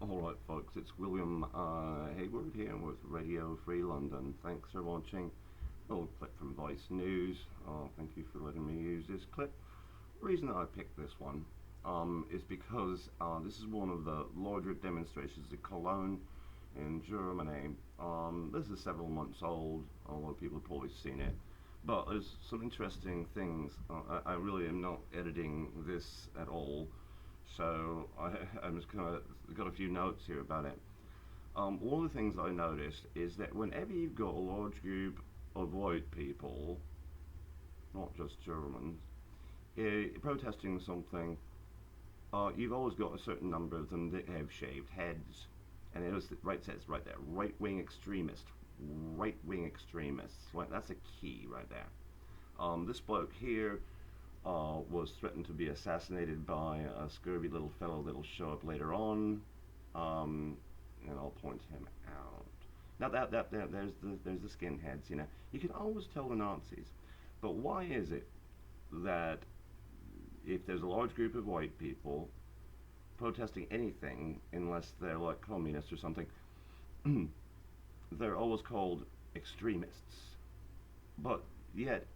Alright folks, it's William Hayward here with Radio Free London. Thanks for watching. A little clip from Vice News. Thank you for letting me use this clip. The reason I picked this one is because this is one of the larger demonstrations in Cologne in Germany. This is several months old. A lot of people have probably seen it. But there's some interesting things. I really am not editing this at all, so I'm just kind of got a few notes here about it. One of the things I noticed is that whenever you've got a large group of white people, not just Germans, protesting something, you've always got a certain number of them that have shaved heads, and it says right there, right-wing extremist, right-wing extremists. Right, that's a key right there. This bloke here was threatened to be assassinated by a scurvy little fellow that'll show up later on, and I'll point him out. Now there's the skinheads. You can always tell the Nazis, but why is it that if there's a large group of white people protesting anything, unless they're like communists or something, they're always called extremists? But yet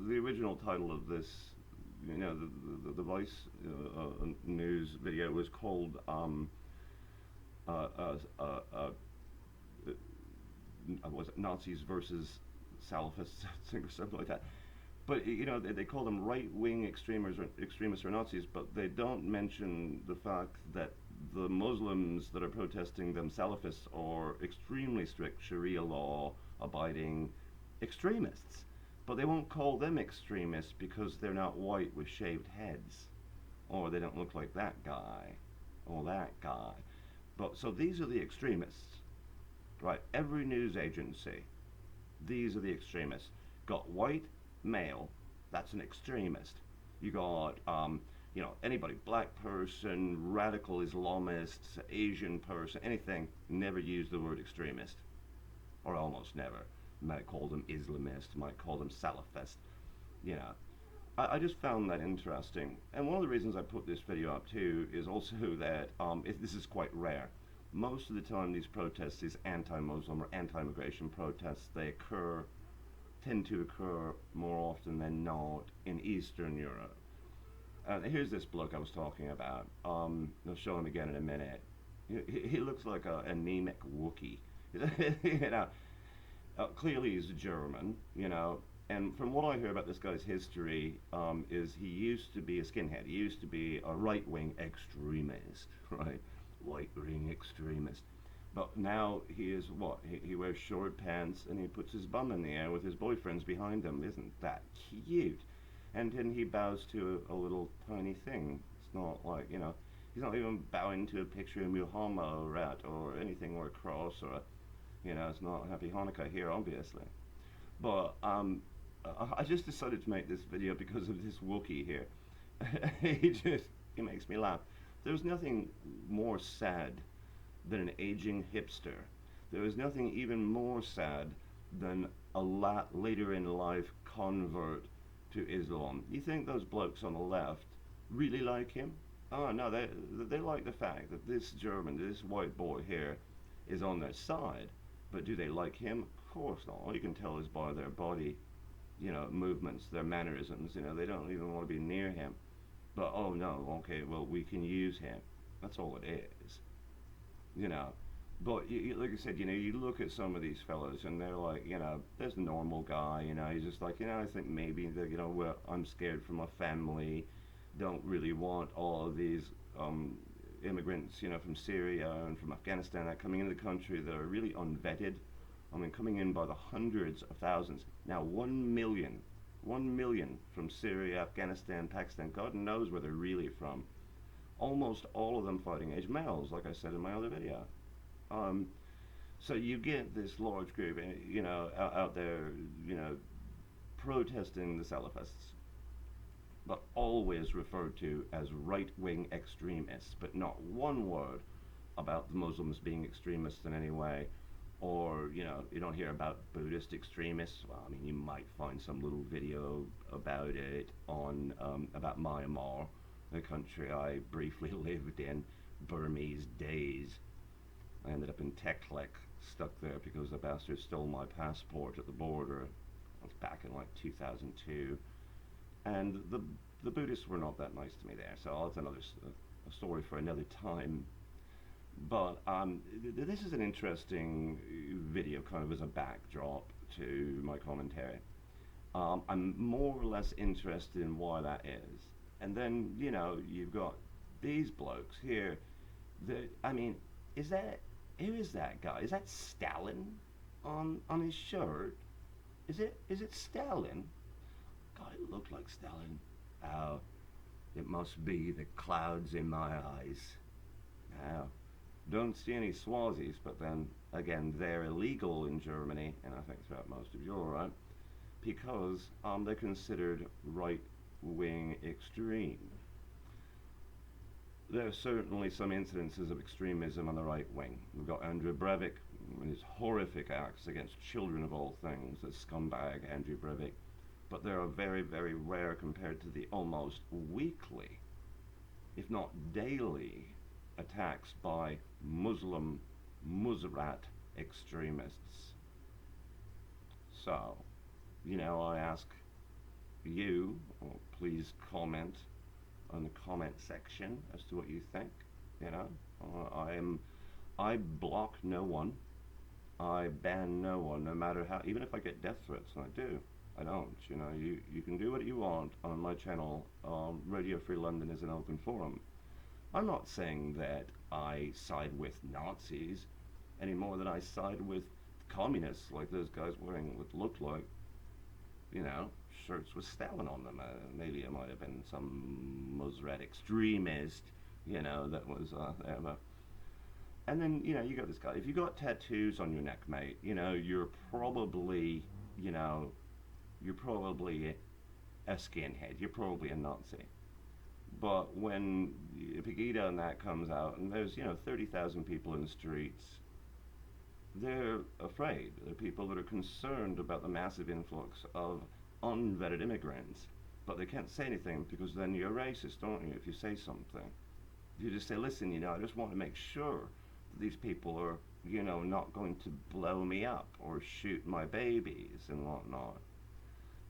the original title of this, the Vice news video was called was it Nazis versus Salafists, or something like that. But they call them right-wing extremists or Nazis, but they don't mention the fact that the Muslims that are protesting them Salafists are extremely strict Sharia law abiding extremists. But they won't call them extremists because they're not white with shaved heads, or they don't look like that guy or that guy. But so these are the extremists, right? Every news agency, these are the extremists. Got white male, that's an extremist. You got anybody, black person, radical Islamists, Asian person, anything. Never use the word extremist, or almost never. Might call them Islamist, might call them Salafist. You know, I just found that interesting. And one of the reasons I put this video up too is also that this is quite rare. Most of the time these protests, these anti-Muslim or anti-immigration protests, tend to occur more often than not in Eastern Europe. Here's this bloke I was talking about. I'll show him again in a minute. He looks like an anemic Wookiee. you know, Clearly he's a German, and from what I hear about this guy's history, is he used to be a skinhead. He used to be a right-wing extremist, right? Right-wing extremist. But now he is what? He wears short pants and he puts his bum in the air with his boyfriends behind him. Isn't that cute? And then he bows to a little tiny thing. It's not like, he's not even bowing to a picture of Muhammad or anything, or a cross, or it's not Happy Hanukkah here, obviously. But I just decided to make this video because of this Wookiee here. He makes me laugh. There's nothing more sad than an aging hipster. There is nothing even more sad than a later in life convert to Islam. You think those blokes on the left really like him? Oh no, they like the fact that this German, this white boy here, is on their side. But do they like him? Of course not. All you can tell is by their body, movements, their mannerisms. They don't even want to be near him. But oh no, okay, well we can use him. That's all it is. But like I said, you look at some of these fellows and they're like, there's a normal guy, he's just like, I think maybe that, well, I'm scared for my family, don't really want all of these immigrants, from Syria and from Afghanistan that coming into the country that are really unvetted. I mean, coming in by the hundreds of thousands. Now 1 million from Syria, Afghanistan, Pakistan, God knows where they're really from. Almost all of them fighting age males, like I said in my other video. So you get this large group, out there, protesting the Salafists, but always referred to as right-wing extremists, but not one word about the Muslims being extremists in any way. Or, you don't hear about Buddhist extremists. Well, I mean, you might find some little video about it on, about Myanmar, the country I briefly lived in, Burmese days. I ended up in Teklik, stuck there because the bastard stole my passport at the border. I was back in like 2002, and the Buddhists were not that nice to me there. So that's another a story for another time. But this is an interesting video, kind of as a backdrop to my commentary. I'm more or less interested in why that is. And then, you know, you've got these blokes here. I mean, is that, who is that guy? Is that Stalin on his shirt? Is it Stalin? God, it looked like Stalin. Oh, it must be the clouds in my eyes. Now, don't see any Swazis, but then again, they're illegal in Germany, and I think throughout most of Europe, because they're considered right-wing extreme. There are certainly some incidences of extremism on the right wing. We've got Andrew Breivik and his horrific acts against children of all things, the scumbag Andrew Breivik, but they are very, very rare compared to the almost weekly, if not daily, attacks by Muslim Muzrat extremists. So, you know, I ask you, please comment on the comment section as to what you think. You know, I block no one. I ban no one, no matter how, even if I get death threats, and I do. I don't, you know, you can do what you want on my channel. Radio Free London is an open forum. I'm not saying that I side with Nazis any more than I side with communists, like those guys wearing what looked like, you know, shirts with Stalin on them. Maybe it might have been some Muzrat extremist, you know, that was there. And then, you know, you got this guy. If you got tattoos on your neck, mate, you know, you're probably, you know, you're probably a skinhead. You're probably a Nazi. But when Pegida and that comes out, and there's, you know, 30,000 people in the streets, they're afraid. They're people that are concerned about the massive influx of unvetted immigrants. But they can't say anything because then you're racist, don't you, if you say something. You just say, listen, you know, I just want to make sure that these people are, you know, not going to blow me up or shoot my babies and whatnot.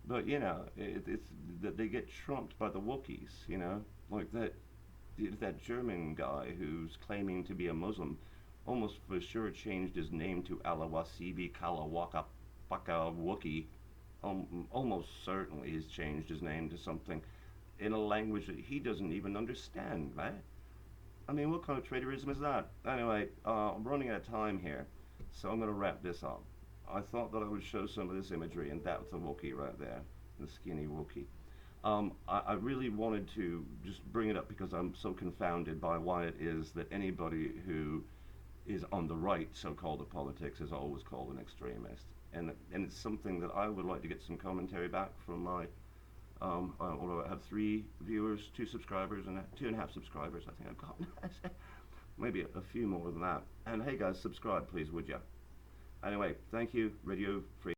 But, you know, it's that they get trumped by the Wookiees, you know, like that German guy who's claiming to be a Muslim almost for sure changed his name to Alawasibi Kalawaka Paka Wookie. Almost certainly he's changed his name to something in a language that he doesn't even understand, right? I mean, what kind of traitorism is that? Anyway, I'm running out of time here, so I'm going to wrap this up. I thought that I would show some of this imagery, and that's a Wookiee right there, the skinny Wookiee. I really wanted to just bring it up because I'm so confounded by why it is that anybody who is on the right, so-called, of politics is always called an extremist. And it's something that I would like to get some commentary back from my, although I have 3 viewers, 2 subscribers, and 2.5 subscribers, I think I've got. Maybe a few more than that. And hey guys, subscribe please, would ya? Anyway, thank you, Radio Free.